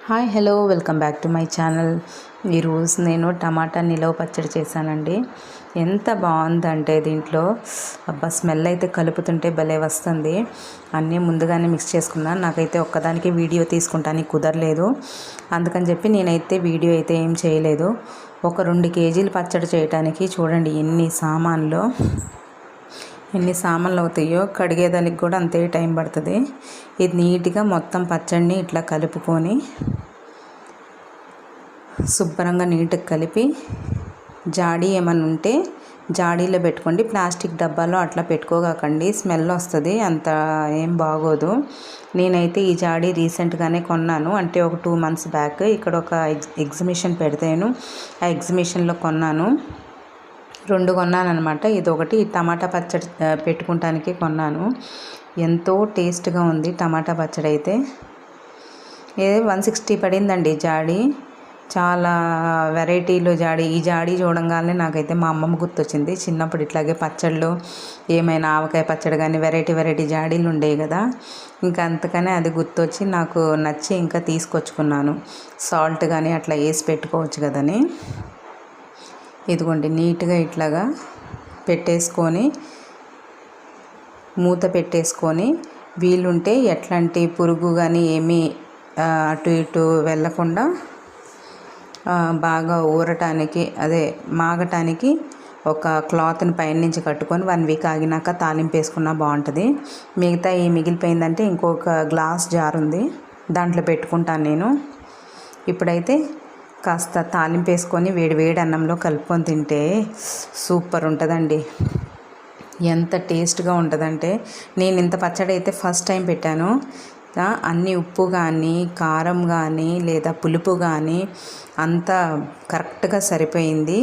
Hi hello welcome back to my channel. ఈరోజు నేను టమాటా నిలవ పచ్చడి చేశానండి. ఎంత బాగుందంటే దీంట్లో అబ్బా స్మెల్ అయితే కలుపుతుంటే భలే వస్తుంది. అన్నీ ముందుగానే మిక్స్ చేసుకున్నాను. నాకైతే ఒక్కదానికి వీడియో తీసుకుంటానికి కుదరలేదు, అందుకని చెప్పి నేనైతే వీడియో అయితే ఏం చేయలేదు. ఒక 2 కేజీలు పచ్చడి చేయడానికి చూడండి ఎన్ని సామాన్లు అవుతాయో. కడిగేదానికి కూడా అంతే టైం పడుతుంది. ఇది నీట్గా మొత్తం పచ్చడిని ఇట్లా కలుపుకొని శుభ్రంగా నీట్గా కలిపి జాడీ ఏమన్నా ఉంటే జాడీలో పెట్టుకోండి. ప్లాస్టిక్ డబ్బాలో అట్లా పెట్టుకోకండి, స్మెల్ వస్తుంది, అంత ఏం బాగోదు. నేనైతే ఈ జాడీ రీసెంట్గానే కొన్నాను, అంటే ఒక 2 months బ్యాక్. ఇక్కడ ఒక ఎగ్జిబిషన్ పెడితేను ఆ ఎగ్జిబిషన్లో కొన్నాను. 2 కొన్నాను అనమాట. ఇదొకటి టమాటా పచ్చడి పెట్టుకుంటానికి కొన్నాను. ఎంతో టేస్ట్గా ఉంది టమాటా పచ్చడి అయితే. 160 పడిందండి జాడీ. చాలా వెరైటీలో జాడీ. ఈ జాడీ చూడంగానే నాకైతే మా అమ్మమ్మ గుర్తొచ్చింది. చిన్నప్పుడు ఇట్లాగే పచ్చళ్ళు ఏమైనా ఆవకాయ పచ్చడి కానీ వెరైటీ జాడీలు ఉండేవి కదా, ఇంకా అంతకనే అది గుర్తొచ్చి నాకు నచ్చి ఇంకా తీసుకొచ్చుకున్నాను. సాల్ట్ కానీ అట్లా వేసి పెట్టుకోవచ్చు కదని. ఇదిగోండి నీట్గా ఇట్లాగా పెట్టేసుకొని మూత పెట్టేసుకొని, వీలుంటే ఎట్లాంటి పురుగు కానీ ఏమీ అటు ఇటు వెళ్ళకుండా బాగా ఊరటానికి మాగటానికి ఒక క్లాత్ని పైనుంచి కట్టుకొని 1 week ఆగినాక తాలింపు వేసుకున్నా బాగుంటుంది. మిగతా ఈ మిగిలిపోయిందంటే ఇంకొక గ్లాస్ జార్ ఉంది, దాంట్లో పెట్టుకుంటాను నేను. ఇప్పుడైతే కాస్త తాలింపు వేసుకొని వేడి అన్నంలో కలుపుకొని తింటే సూపర్ ఉంటుందండి. ఎంత టేస్ట్గా ఉంటుందంటే, నేను ఇంత పచ్చడి అయితే ఫస్ట్ టైం పెట్టాను. అన్ని ఉప్పు కానీ కారం కానీ లేదా పులుపు కానీ అంతా కరెక్ట్గా సరిపోయింది.